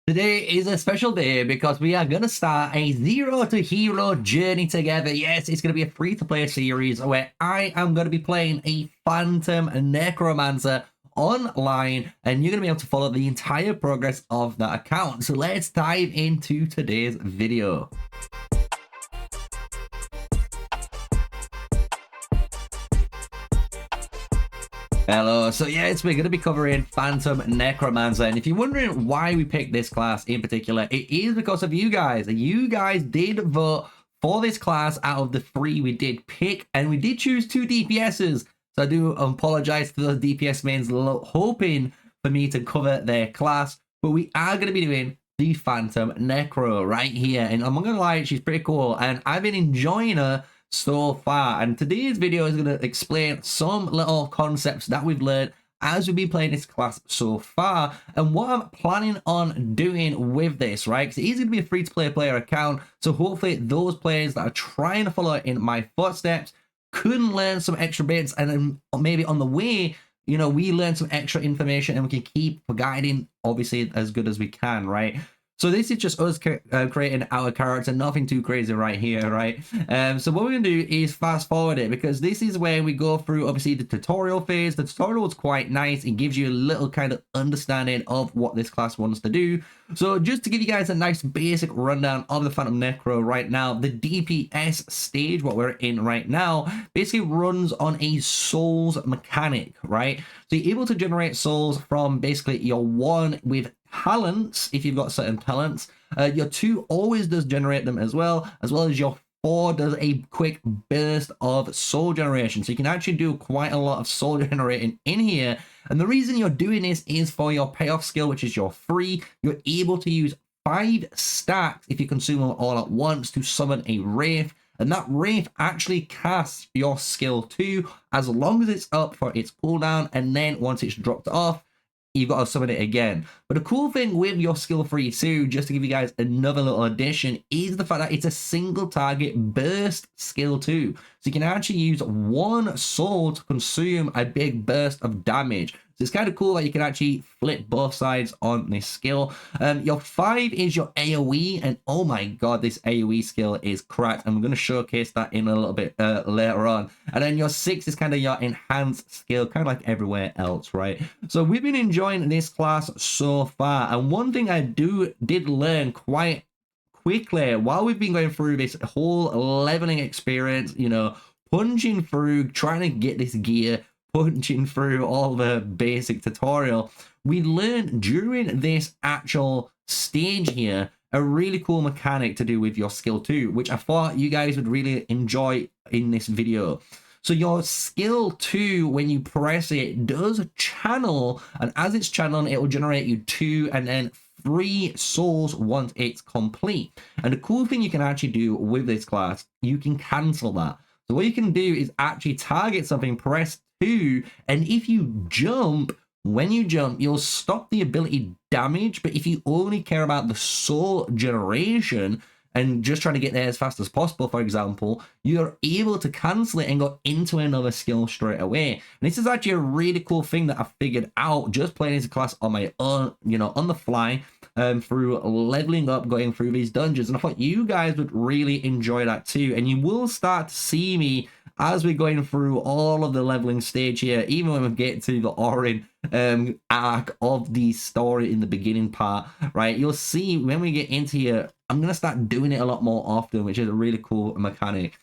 Today is a special day because we are going to start a Zero to Hero journey together. Yes, it's going to be a free-to-play series where I am going to be playing a Phantom Necromancer online, and you're going to be able to follow the entire progress of that account. So let's dive into today's video. Hello, so yes, we're going to be covering Phantom Necromancer, and if you're wondering why we picked this class in particular, it is because of you guys. You guys did vote for this class out of the 3 we did pick, and we did choose 2 DPSs, so I do apologize to those DPS mains hoping for me to cover their class, but we are going to be doing the Phantom Necro right here, and I'm not going to lie, she's pretty cool, and I've been enjoying her so far, and today's video is going to explain some little concepts that we've learned as we've been playing this class so far and what I'm planning on doing with this, right? Because it is going to be a free-to-play player account, so hopefully those players that are trying to follow in my footsteps can learn some extra bits, and then maybe on the way, you know, we learn some extra information and we can keep guiding obviously as good as we can, right? So this is just us creating our character, nothing too crazy right here, right? So what we're going to do is fast forward it, because this is where we go through, obviously, the tutorial phase. The tutorial is quite nice. It gives you a little kind of understanding of what this class wants to do. So just to give you guys a nice basic rundown of the Phantom Necro right now, the DPS stage, what we're in right now, basically runs on a souls mechanic, right? So you're able to generate souls from basically your 1 with talents, if you've got certain talents. Your 2 always does generate them as well as your 4 does a quick burst of soul generation. So you can actually do quite a lot of soul generating in here. And the reason you're doing this is for your payoff skill, which is your 3. You're able to use 5 stacks if you consume them all at once to summon a Wraith. And that Wraith actually casts your skill 2 as long as it's up for its cooldown, and then once it's dropped off, you've got to summon it again. But the cool thing with your skill 3 too, just to give you guys another little addition, is the fact that it's a single target burst skill 2. So you can actually use 1 soul to consume a big burst of damage. So it's kind of cool that you can actually flip both sides on this skill. Your 5 is your AoE, and oh my god, this AoE skill is cracked. I'm going to showcase that in a little bit later on. And then your 6 is kind of your enhanced skill, kind of like everywhere else, right? So we've been enjoying this class so far, and one thing I did learn quite quickly while we've been going through this whole leveling experience, you know, punching through, trying to get this gear, punching through all the basic tutorial, we learned during this actual stage here a really cool mechanic to do with your skill 2, which I thought you guys would really enjoy in this video. So your skill 2, when you press it, does channel, and as it's channeling, it will generate you 2 and then 3 souls once it's complete. And the cool thing you can actually do with this class, you can cancel that. So what you can do is actually target something, press 2, and if you jump, when you jump, you'll stop the ability damage, but if you only care about the soul generation and just trying to get there as fast as possible, for example, you're able to cancel it and go into another skill straight away. And this is actually a really cool thing that I figured out just playing this class on my own, you know, on the fly, through leveling up, going through these dungeons. And I thought you guys would really enjoy that too. And you will start to see me as we're going through all of the leveling stage here, even when we get to the Orin arc of the story in the beginning part, right? You'll see when we get into here, I'm going to start doing it a lot more often, which is a really cool mechanic.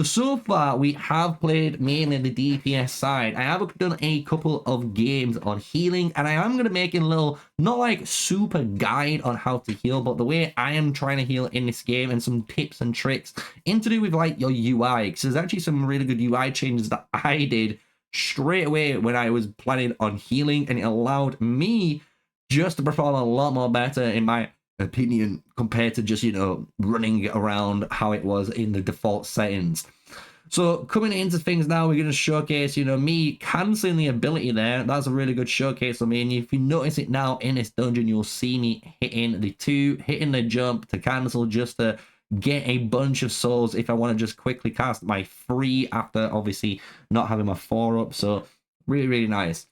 So far, we have played mainly the DPS side. I have done a couple of games on healing, and I am going to make a little, not like super guide on how to heal, but the way I am trying to heal in this game and some tips and tricks in to do with like your UI, because there's actually some really good UI changes that I did straight away when I was planning on healing, and it allowed me just to perform a lot more better in my opinion compared to just, you know, running around how it was in the default settings. So coming into things now, we're going to showcase, you know, me canceling the ability there. That's a really good showcase of me, and if you notice it now in this dungeon, you'll see me hitting the 2, hitting the jump to cancel, just to get a bunch of souls if I want to just quickly cast my 3 after obviously not having my 4 up. So really, really nice.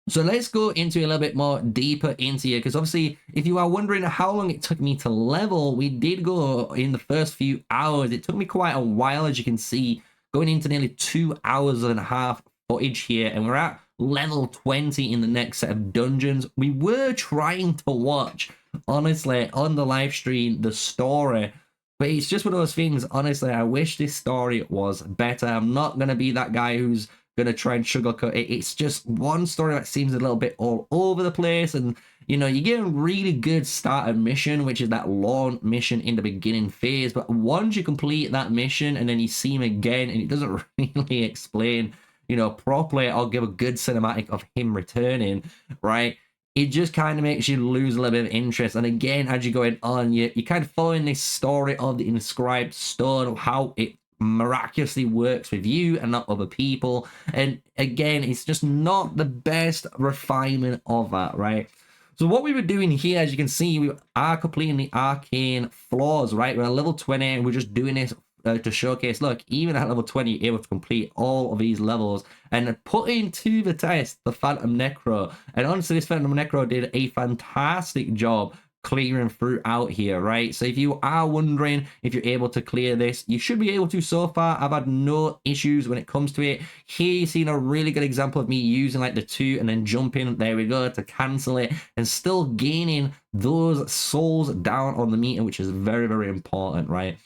So let's go into a little bit more deeper into here, because obviously, if you are wondering how long it took me to level, we did go in the first few hours. It took me quite a while, as you can see, going into nearly 2 hours and a half footage here, and we're at level 20 in the next set of dungeons. We were trying to watch, honestly, on the live stream, the story, but it's just one of those things. Honestly, I wish this story was better. I'm not going to be that guy who's gonna try and sugarcoat it. It's just one story that seems a little bit all over the place, and you know, you get a really good starter mission, which is that lawn mission in the beginning phase, but once you complete that mission and then you see him again and it doesn't really explain, you know, properly or give a good cinematic of him returning, right, it just kind of makes you lose a little bit of interest. And again, as you're going on, you're kind of following this story of the inscribed stone, how it miraculously works with you and not other people. And again, it's just not the best refinement of that, right? So what we were doing here, as you can see, we are completing the arcane floors, right? We're at level 20 and we're just doing this to showcase, look, even at level 20, you're able to complete all of these levels and putting to the test the Phantom Necro. And honestly, this Phantom Necro did a fantastic job clearing through out here, right? So if you are wondering if you're able to clear this, you should be able to. So far, I've had no issues when it comes to it. Here you've seen a really good example of me using like the 2 and then jumping, there we go, to cancel it and still gaining those souls down on the meter, which is very, very important, right?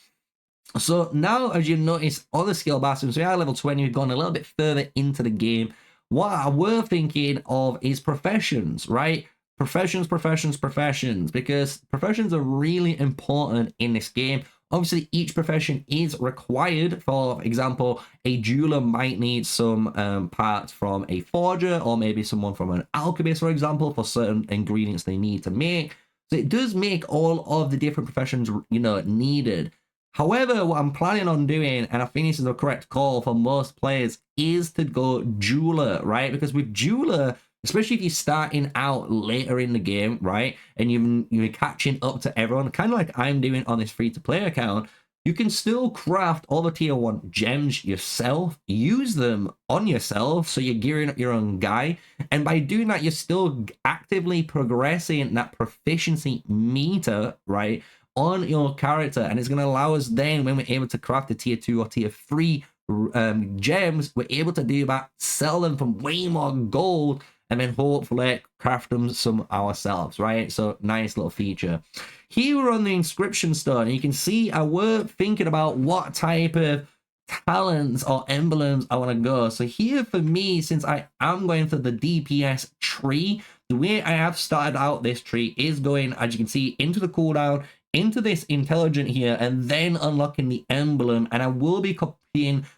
So now, as you notice, on the skill bar, since we are level 20, we've gone a little bit further into the game. What I were thinking of is professions, right? Professions, because professions are really important in this game. Obviously, each profession is required. For example, a jeweler might need some parts from a forger, or maybe someone from an alchemist, for example, for certain ingredients they need to make. So it does make all of the different professions, you know, needed. However, what I'm planning on doing, and I think this is the correct call for most players, is to go jeweler, right? Because with jeweler, especially if you're starting out later in the game, right, and you're catching up to everyone, kind of like I'm doing on this free-to-play account, you can still craft all the tier 1 gems yourself, use them on yourself, so you're gearing up your own guy, and by doing that, you're still actively progressing that proficiency meter, right, on your character, and it's going to allow us then, when we're able to craft the tier 2 or tier 3 gems, we're able to do that, sell them for way more gold, and then hopefully craft them some ourselves, right? So nice little feature. Here we're on the inscription stone, and you can see I were thinking about what type of talents or emblems I want to go. So here for me, since I am going for the DPS tree, the way I have started out this tree is going, as you can see, into the cooldown, into this intelligent here, and then unlocking the emblem, and I will be copying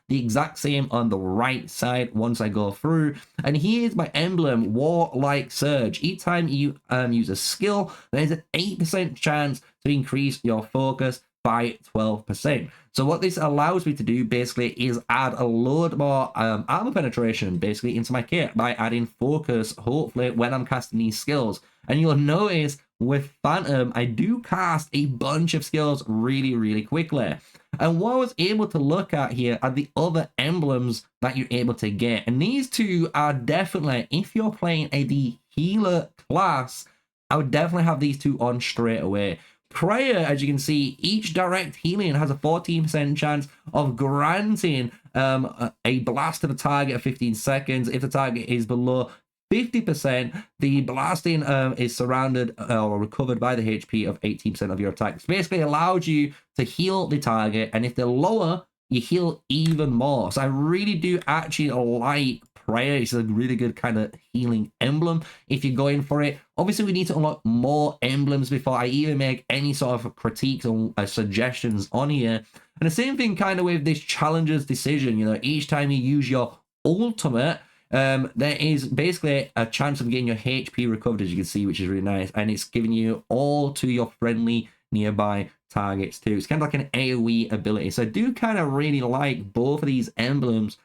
the exact same on the right side once I go through. And here's my emblem, Warlike Surge. Each time you use a skill, there's an 8% chance to increase your focus by 12%. So what this allows me to do basically is add a load more armor penetration basically into my kit by adding focus, hopefully, when I'm casting these skills. And you'll notice with Phantom, I do cast a bunch of skills really, really quickly. And what I was able to look at here are the other emblems that you're able to get. And these two are definitely, if you're playing the healer class, I would definitely have these two on straight away. Prayer, as you can see, each direct healing has a 14% chance of granting a blast to the target of 15 seconds. If the target is below 50%, the blasting is surrounded or recovered by the HP of 18% of your attacks. Basically allows you to heal the target, and if they're lower, you heal even more. So I really do actually like Prayer. It's a really good kind of healing emblem if you're going for it. Obviously, we need to unlock more emblems before I even make any sort of critiques or suggestions on here. And the same thing kind of with this challenger's decision. You know, each time you use your ultimate, there is basically a chance of getting your HP recovered, as you can see, which is really nice. And it's giving you all to your friendly nearby targets too. It's kind of like an AoE ability. So I do kind of really like both of these emblems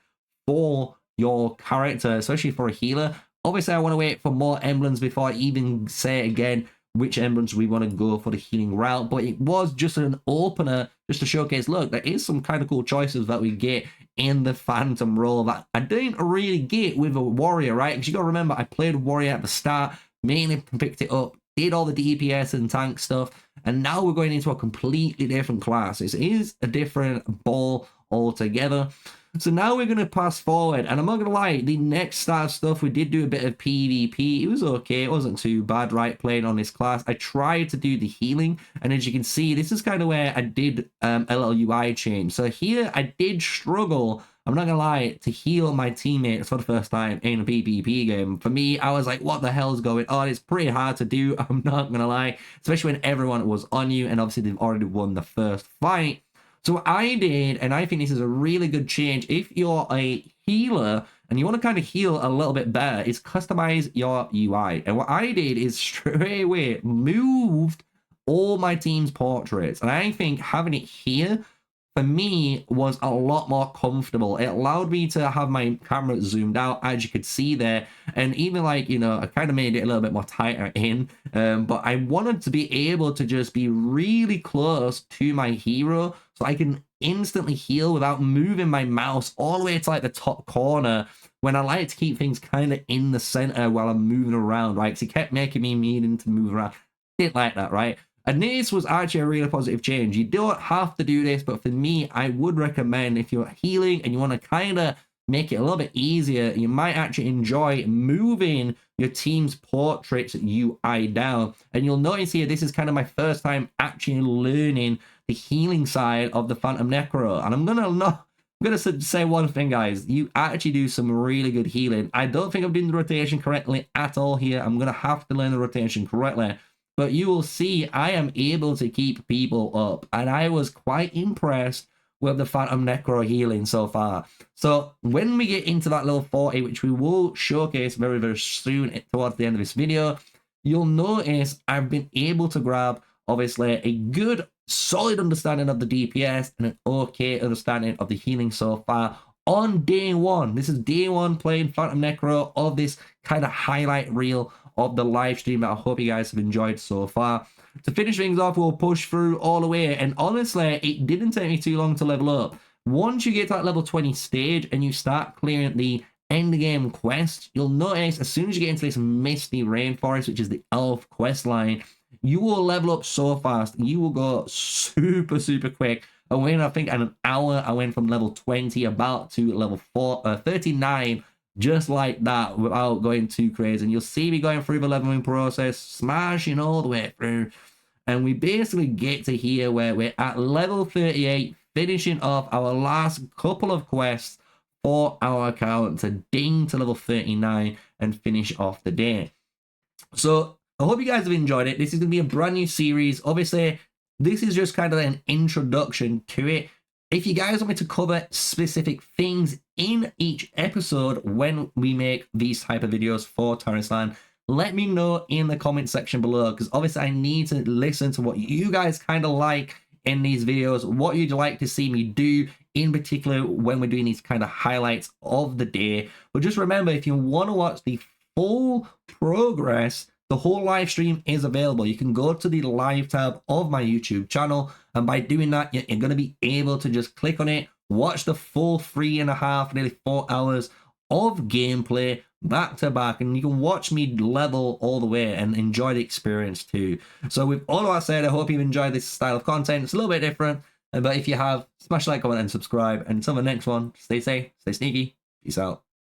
for your character, especially for a healer. Obviously, I want to wait for more emblems before I even say again which emblems we want to go for the healing route. But it was just an opener just to showcase, look, there is some kind of cool choices that we get in the Phantom role that I didn't really get with a Warrior, right? Because you got to remember, I played Warrior at the start, mainly picked it up, did all the DPS and tank stuff, and now we're going into a completely different class. It is a different ball altogether. So now we're going to pass forward, and I'm not going to lie, the next start stuff, we did do a bit of PvP. It was okay. It wasn't too bad, right, playing on this class. I tried to do the healing, and as you can see, this is kind of where I did a little UI change. So here, I did struggle, I'm not going to lie, to heal my teammates for the first time in a PvP game. For me, I was like, what the hell's going on? It's pretty hard to do, I'm not going to lie, especially when everyone was on you, and obviously they've already won the first fight. So what I did, and I think this is a really good change, if you're a healer and you want to kind of heal a little bit better, is customize your UI. And what I did is straight away moved all my team's portraits. And I think having it here, for me, was a lot more comfortable. It allowed me to have my camera zoomed out, as you could see there, and even like, you know, I kind of made it a little bit more tighter in, but I wanted to be able to just be really close to my hero so I can instantly heal without moving my mouse all the way to like the top corner, when I like to keep things kind of in the center while I'm moving around, right? Because it kept making me needing to move around. Didn't like that, right? And this was actually a really positive change. You don't have to do this, but for me, I would recommend if you're healing and you want to kind of make it a little bit easier, you might actually enjoy moving your team's portraits UI down. And you'll notice here, this is kind of my first time actually learning the healing side of the Phantom Necro. And I'm gonna say one thing, guys. You actually do some really good healing. I don't think I'm doing the rotation correctly at all here. I'm gonna have to learn the rotation correctly. But you will see I am able to keep people up. And I was quite impressed with the Phantom Necro healing so far. So when we get into that level 40, which we will showcase very, very soon towards the end of this video, you'll notice I've been able to grab, obviously, a good, solid understanding of the DPS and an okay understanding of the healing so far on day one. This is day one playing Phantom Necro of this kind of highlight reel of the live stream that I hope you guys have enjoyed so far. To finish things off, we'll push through all the way, and honestly, it didn't take me too long to level up. Once you get to that level 20 stage and you start clearing the end game quest, you'll notice as soon as you get into this misty rainforest, which is the elf quest line, you will level up so fast. You will go super, super quick. And when I think in an hour, I went from level 20 about to level 39, just like that, without going too crazy. And you'll see me going through the leveling process, smashing all the way through. And we basically get to here where we're at level 38, finishing off our last couple of quests for our account to ding to level 39 and finish off the day. So I hope you guys have enjoyed it. This is going to be a brand new series. Obviously, this is just kind of an introduction to it. If you guys want me to cover specific things in each episode when we make these type of videos for Tarisland, let me know in the comment section below, because obviously I need to listen to what you guys kind of like in these videos, what you'd like to see me do, in particular when we're doing these kind of highlights of the day. But just remember, if you want to watch the full progress, the whole live stream is available. You can go to the live tab of my YouTube channel, and by doing that, you're going to be able to just click on it, watch the full 3.5, nearly 4 hours of gameplay back to back, and you can watch me level all the way and enjoy the experience too. So with all of that said, I hope you've enjoyed this style of content. It's a little bit different, but if you have, smash like, comment, and subscribe. And until the next one, stay safe, stay sneaky. Peace out.